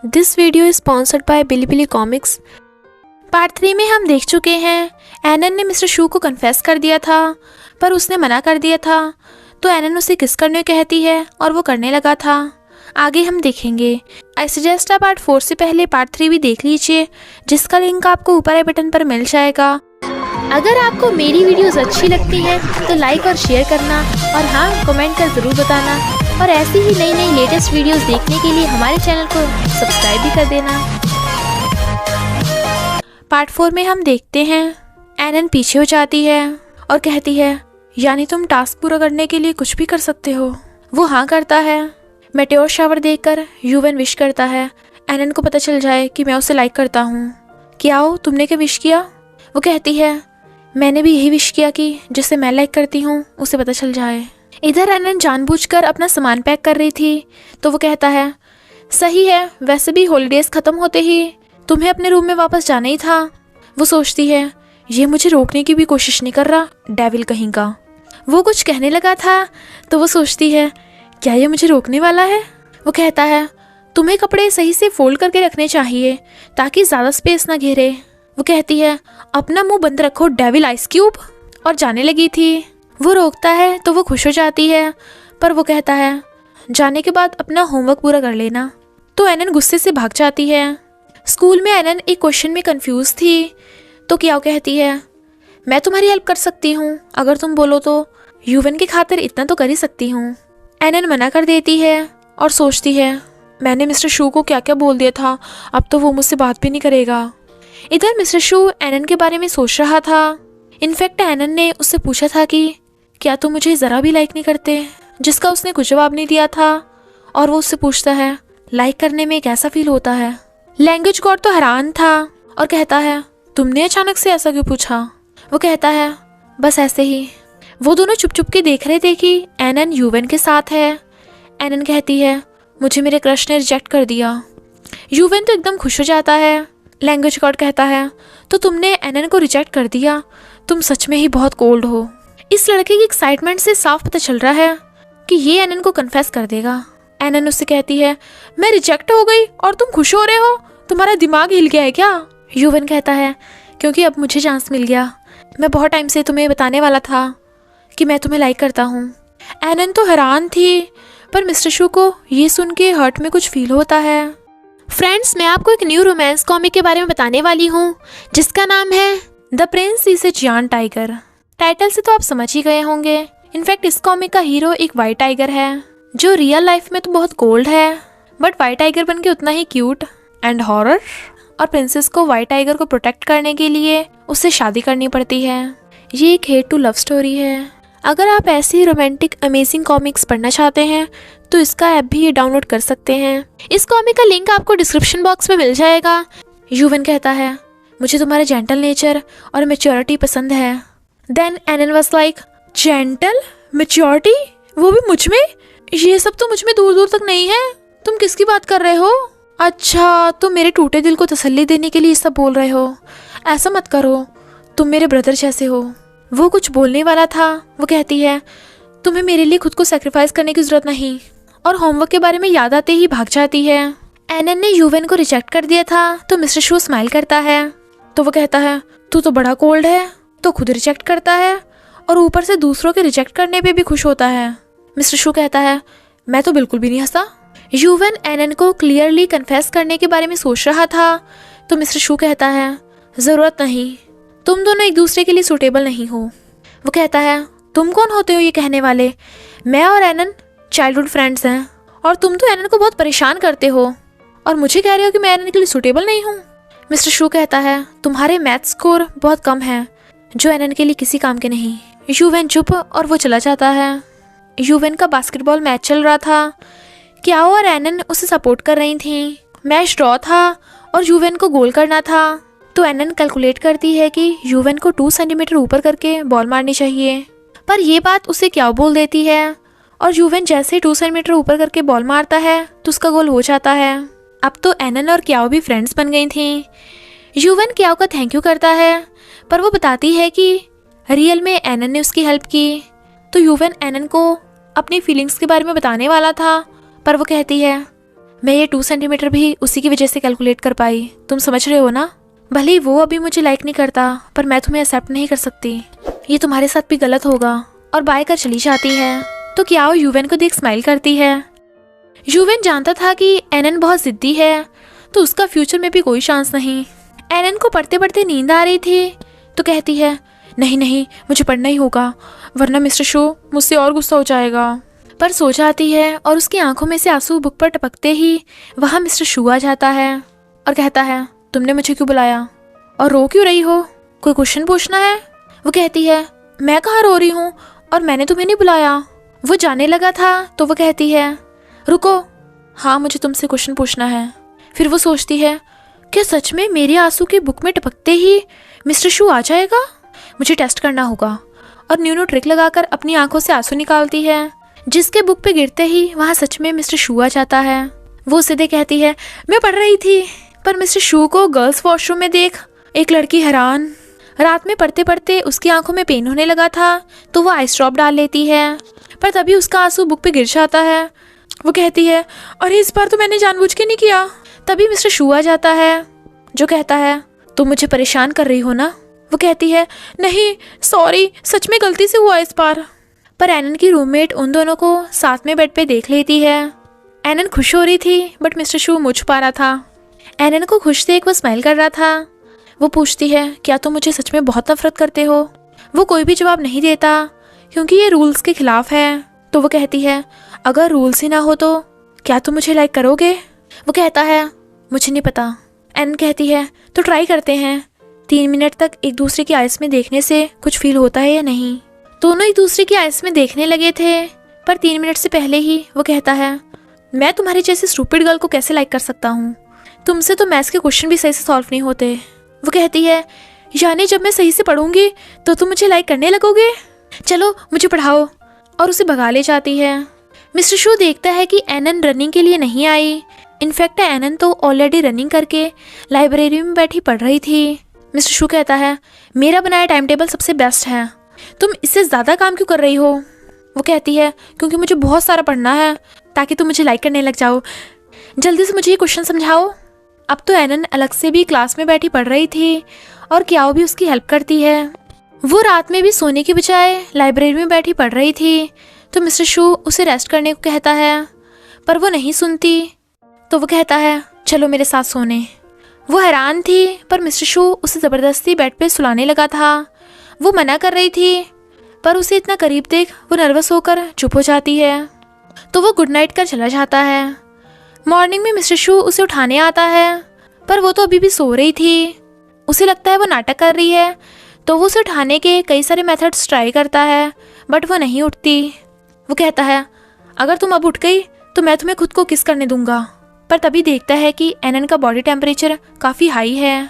This video is sponsored by Bilibili comics. Part 3 में हम देख चुके हैं एनन ने मिस्टर शू को कन्फेस कर दिया था, पर उसने मना कर दिया था, तो एनन उसे किस करने कहती है और वो करने लगा था। आगे हम देखेंगे। आई सजेस्ट आप पार्ट 4 से पहले पार्ट 3 भी देख लीजिए, जिसका लिंक आपको ऊपर आई बटन पर मिल जाएगा। अगर आपको मेरी वीडियोस अच्छी लगती हैं तो लाइक और शेयर करना, और हाँ, कमेंट कर ज़रूर बताना। और ऐसी ही नई नई लेटेस्ट वीडियोस देखने के लिए हमारे चैनल को सब्सक्राइब भी कर देना। पार्ट 4 में हम देखते हैं एनन पीछे हो जाती है और कहती है, यानी तुम टास्क पूरा करने के लिए कुछ भी कर सकते हो। वो हाँ करता है। मेटेओर शावर देखकर यूवन विश करता है एनन को पता चल जाए कि मैं उसे लाइक करता हूँ। क्या हो, तुमने क्या विश किया? वो कहती है, मैंने भी यही विश किया कि जिसे मैं लाइक करती हूँ उसे पता चल जाए। इधर एनन जानबूझकर अपना सामान पैक कर रही थी, तो वो कहता है, सही है, वैसे भी हॉलीडेज ख़त्म होते ही तुम्हें अपने रूम में वापस जाना ही था। वो सोचती है, ये मुझे रोकने की भी कोशिश नहीं कर रहा, डेविल कहीं का। वो कुछ कहने लगा था, तो वो सोचती है, क्या ये मुझे रोकने वाला है? वो कहता है, तुम्हें कपड़े सही से फोल्ड करके रखने चाहिए ताकि ज़्यादा स्पेस ना घेरे। वो कहती है, अपना मुंह बंद रखो डेविल आइस क्यूब, और जाने लगी थी। वो रोकता है तो वो खुश हो जाती है, पर वो कहता है, जाने के बाद अपना होमवर्क पूरा कर लेना। तो एनन गुस्से से भाग जाती है। स्कूल में एनन एक क्वेश्चन में कंफ्यूज थी, तो क्या कहती है, मैं तुम्हारी हेल्प कर सकती हूँ, अगर तुम बोलो तो। यूवन की खातिर इतना तो कर ही सकती हूँ। एनन मना कर देती है और सोचती है, मैंने मिस्टर शू को क्या क्या बोल दिया था, अब तो वो मुझसे बात भी नहीं करेगा। इधर मिस्टर शू एनन के बारे में सोच रहा था। इनफैक्ट एनन ने उससे पूछा था कि क्या तुम मुझे ज़रा भी लाइक नहीं करते, जिसका उसने कुछ जवाब नहीं दिया था। और वो उससे पूछता है, लाइक करने में कैसा फील होता है। लैंग्वेज गॉड तो हैरान था और कहता है, तुमने अचानक से ऐसा क्यों पूछा? वो कहता है, बस ऐसे ही। वो दोनों चुप चुप के देख रहे थे कि एनन यूवन के साथ है। एनन कहती है, मुझे मेरे क्रश ने रिजेक्ट कर दिया। यूवन तो एकदम खुश हो जाता है। लैंग्वेज गॉड कहता है, तो तुमने एनन को रिजेक्ट कर दिया, तुम सच में ही बहुत कोल्ड हो। इस लड़के की एक्साइटमेंट से साफ पता चल रहा है कि ये एनन को कन्फेस कर देगा। एनन उससे कहती है, मैं रिजेक्ट हो गई और तुम खुश हो रहे हो, तुम्हारा दिमाग हिल गया है क्या? यूवन कहता है, क्योंकि अब मुझे चांस मिल गया, मैं बहुत टाइम से तुम्हें बताने वाला था कि मैं तुम्हें लाइक करता हूँ। एनन तो हैरान थी, पर मिस्टर शू को ये सुन के हर्ट में कुछ फील होता है। फ्रेंड्स, मैं आपको एक न्यू रोमांस कॉमिक के बारे में बताने वाली हूँ, जिसका नाम है the Prince is a giant tiger. Title से तो आप समझ ही गए होंगे। इनफैक्ट इस कॉमिक का हीरो एक वाइट टाइगर है, जो रियल लाइफ में तो बहुत कोल्ड है, बट वाइट टाइगर बन के उतना ही क्यूट एंड हॉरर। और प्रिंसेस को वाइट टाइगर को प्रोटेक्ट करने के लिए उससे शादी करनी पड़ती है। ये एक हेट टू लव स्टोरी है। अगर आप ऐसी रोमांटिक अमेजिंग कॉमिक्स पढ़ना चाहते हैं तो इसका ऐप भी डाउनलोड कर सकते हैं। इस कॉमिक का लिंक आपको डिस्क्रिप्शन बॉक्स में मिल जाएगा। यूवन कहता है, मुझे तुम्हारा जेंटल नेचर और मैच्योरिटी पसंद है। Then Anon was like, gentle maturity, वो भी मुझ में? ये सब तो मुझ में दूर दूर तक नहीं है। तुम किसकी बात कर रहे हो? अच्छा, तुम मेरे टूटे दिल को तसल्ली देने के लिए ये सब बोल रहे हो। ऐसा मत करो, तुम मेरे ब्रदर जैसे हो। वो कुछ बोलने वाला था। वो कहती है, तुम्हें मेरे लिए खुद को सेक्रीफाइस करने की जरूरत नहीं। और होमवर्क के बारे में याद आते ही भाग जाती है। एनन ने यूवन को रिजेक्ट कर दिया था, तो मिस्टर शू स्माइल करता है। तो वो कहता है, तू तो बड़ा कोल्ड है, तो खुद रिजेक्ट करता है और ऊपर से दूसरों के रिजेक्ट करने पे भी खुश होता है। मिस्टर शू कहता है, मैं तो बिल्कुल भी नहीं हंसा। यूवन एनन को क्लियरली कन्फेस करने के बारे में सोच रहा था, तो मिस्टर शू कहता है, ज़रूरत नहीं, तुम दोनों एक दूसरे के लिए सूटेबल नहीं हो। वो कहता है, तुम कौन होते हो ये कहने वाले? मैं और एनन चाइल्डहुड फ्रेंड्स हैं, और तुम तो एनन को बहुत परेशान करते हो और मुझे कह रहे हो कि मैं एनन के लिए सूटेबल नहीं हूँ। मिस्टर शू कहता है, तुम्हारे मैथ स्कोर बहुत कम है, जो एनन के लिए किसी काम के नहीं। यूवन चुप और वो चला जाता है। यूवन का बास्केटबॉल मैच चल रहा था। क्याओ और एनन उसे सपोर्ट कर रही थी। मैच ड्रॉ था और यूवन को गोल करना था, तो एनन कैलकुलेट करती है कि यूवन को 2 सेंटीमीटर ऊपर करके बॉल मारनी चाहिए। पर ये बात उसे क्याओ बोल देती है, और यूवन जैसे 2 सेंटीमीटर ऊपर करके बॉल मारता है तो उसका गोल हो जाता है। अब तो एनन और क्याओ भी फ्रेंड्स बन गई थी। यूवन क्याओ का थैंक यू करता है, पर वो बताती है कि रियल में एनन ने उसकी हेल्प की। तो यूवन एनन को अपनी फीलिंग्स के बारे में बताने वाला था, पर वो कहती है, मैं ये 2 सेंटीमीटर भी उसी की वजह से कैलकुलेट कर पाई, तुम समझ रहे हो ना। भले ही वो अभी मुझे लाइक नहीं करता, पर मैं तुम्हें एक्सेप्ट नहीं कर सकती, ये तुम्हारे साथ भी गलत होगा। और बाय कर चली जाती है तो क्याओ यूवेन को देख स्माइल करती है। यूवेन जानता था कि एनन बहुत जिद्दी है, तो उसका फ्यूचर में भी कोई चांस नहीं। एनन को पढ़ते पढ़ते नींद आ रही थी तो कहती है, नहीं नहीं मुझे पढ़ना ही होगा, वरना मिस्टर शो मुझसे और गुस्सा हो जाएगा। पर सो जाती है और उसकी आंखों में से आंसू बुक पर टपकते ही वहाँ मिस्टर शू आ जाता है और कहता है, तुमने मुझे क्यों बुलाया और रो क्यों रही हो, कोई क्वेश्चन पूछना है। वो कहती है, मैं कहाँ रो रही हूँ और मैंने तुम्हें नहीं बुलाया। वो जाने लगा था तो वो कहती है, रुको, हाँ मुझे तुमसे क्वेश्चन पूछना है। फिर वो सोचती है, क्या सच में मेरे आंसू की बुक में टपकते ही मिस्टर शू आ जाएगा, मुझे टेस्ट करना होगा। और न्यू ट्रिक लगाकर अपनी आंखों से आंसू निकालती है, जिसके बुक पे गिरते ही वहाँ सच में मिस्टर शू आ जाता है। वो सीधे कहती है, मैं पढ़ रही थी, पर मिस्टर शू को गर्ल्स वॉशरूम में देख एक लड़की हैरान। रात में पढ़ते पढ़ते उसकी आंखों में पेन होने लगा था तो वो आइस ड्रॉप डाल लेती है, पर तभी उसका आंसू बुक पे गिर जाता है। वो कहती है, अरे इस बार तो मैंने जानबूझ के नहीं किया। तभी मिस्टर शू आ जाता है जो कहता है, तुम मुझे परेशान कर रही हो ना। वो कहती है, नहीं सॉरी, सच में गलती से हुआ इस बार। पर एनन की रूममेट उन दोनों को साथ में बेड पे देख लेती है। एनन खुश हो रही थी बट मिस्टर शू मुझ पा रहा था। एनन को खुश देख वो स्माइल कर रहा था। वो पूछती है, क्या तुम मुझे सच में बहुत नफरत करते हो। वो कोई भी जवाब नहीं देता क्योंकि ये रूल्स के खिलाफ है। तो वो कहती है, अगर रूल्स ही ना हो तो क्या तुम मुझे लाइक करोगे। वो कहता है, मुझे नहीं पता। एनन कहती है, तो ट्राई करते हैं, 3 मिनट तक एक दूसरे की आइस में देखने से कुछ फील होता है या नहीं। दोनों एक दूसरे की आइस में देखने लगे थे, पर 3 मिनट से पहले ही वो कहता है, मैं तुम्हारी जैसी स्टूपिड गर्ल को कैसे लाइक कर सकता हूँ, तुमसे तो मैथ्स के क्वेश्चन भी सही से सॉल्व नहीं होते। वो कहती है, यानी जब मैं सही से पढ़ूंगी तो तुम मुझे लाइक करने लगोगे, चलो मुझे पढ़ाओ। और उसे भगा ले जाती है। मिस्टर शू देखता है कि एनन रनिंग के लिए नहीं आई। इनफैक्ट एनन तो ऑलरेडी रनिंग करके लाइब्रेरी में बैठी पढ़ रही थी। मिस्टर शू कहता है, मेरा बनाया टाइम टेबल सबसे बेस्ट है, तुम इससे ज़्यादा काम क्यों कर रही हो। वो कहती है, क्योंकि मुझे बहुत सारा पढ़ना है ताकि तुम मुझे लाइक करने लग जाओ, जल्दी से मुझे ये क्वेश्चन समझाओ। अब तो एनन अलग से भी क्लास में बैठी पढ़ रही थी और क्याओ भी उसकी हेल्प करती है। वो रात में भी सोने की बजाय लाइब्रेरी में बैठी पढ़ रही थी तो मिस्टर शू उसे रेस्ट करने को कहता है, पर वो नहीं सुनती। तो वो कहता है, चलो मेरे साथ सोने। वो हैरान थी पर मिस्टर शू उसे ज़बरदस्ती बेड पे सुलाने लगा था। वो मना कर रही थी पर उसे इतना करीब देख वो नर्वस होकर चुप हो जाती है। तो वो गुड नाइट कर चला जाता है। मॉर्निंग में मिस्टर शू उसे उठाने आता है पर वो तो अभी भी सो रही थी। उसे लगता है वो नाटक कर रही है तो वो उसे उठाने के कई सारे मेथड्स ट्राई करता है बट वो नहीं उठती। वो कहता है, अगर तुम अब उठ गई तो मैं तुम्हें खुद को किस करने दूंगा। पर तभी देखता है कि एनन का बॉडी टेम्परेचर काफ़ी हाई है।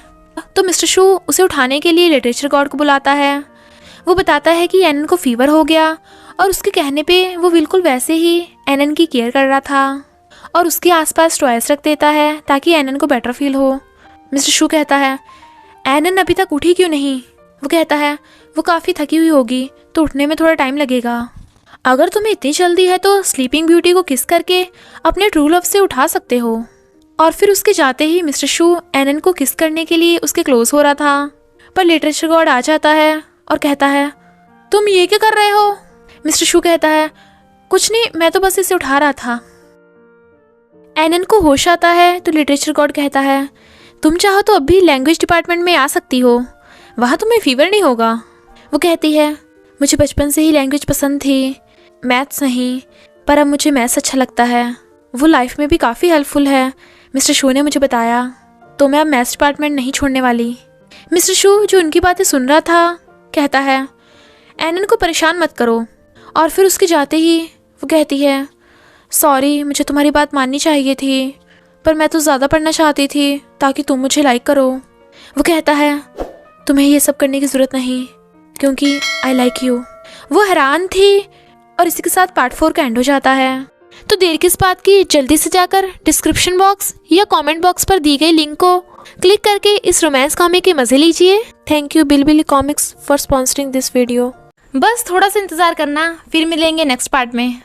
तो मिस्टर शू उसे उठाने के लिए लिटरेचर गॉड को बुलाता है। वो बताता है कि एनन को फीवर हो गया और उसके कहने पे वो बिल्कुल वैसे ही एनन की केयर कर रहा था और उसके आसपास टॉयज रख देता है ताकि एनन को बेटर फील हो। मिस्टर शू कहता है, एनन अभी तक उठी क्यों नहीं। वो कहता है, वो काफ़ी थकी हुई होगी तो उठने में थोड़ा टाइम लगेगा। अगर तुम्हें इतनी जल्दी है तो स्लीपिंग ब्यूटी को किस करके अपने ट्रू लव से उठा सकते हो। और फिर उसके जाते ही मिस्टर शू एनन को किस करने के लिए उसके क्लोज हो रहा था, पर लिटरेचर गॉड आ जाता है और कहता है, तुम ये क्या कर रहे हो। मिस्टर शू कहता है, कुछ नहीं, मैं तो बस इसे उठा रहा था। एनन को होश आता है तो लिटरेचर गॉड कहता है, तुम चाहो तो अभी लैंग्वेज डिपार्टमेंट में आ सकती हो, वहाँ तुम्हें फीवर नहीं होगा। वो कहती है, मुझे बचपन से ही लैंग्वेज पसंद थी, मैथ्स नहीं, पर अब मुझे मैथ्स अच्छा लगता है, वो लाइफ में भी काफ़ी हेल्पफुल है, मिस्टर शू ने मुझे बताया, तो मैं अब मैथ्स डिपार्टमेंट नहीं छोड़ने वाली। मिस्टर शू जो उनकी बातें सुन रहा था कहता है, एनन को परेशान मत करो। और फिर उसके जाते ही वो कहती है, सॉरी, मुझे तुम्हारी बात माननी चाहिए थी, पर मैं तो ज़्यादा पढ़ना चाहती थी ताकि तुम मुझे लाइक करो। वो कहता है, तुम्हें ये सब करने की ज़रूरत नहीं क्योंकि आई लाइक यू। वो हैरान थी और इसी के साथ पार्ट 4 का एंड हो जाता है। तो देर किस बात की, जल्दी से जाकर डिस्क्रिप्शन बॉक्स या कमेंट बॉक्स पर दी गई लिंक को क्लिक करके इस रोमांस कॉमिक के मज़े लीजिए। Thank you Bilibili comics for sponsoring this video. बस थोड़ा सा इंतज़ार करना, फिर मिलेंगे नेक्स्ट पार्ट में।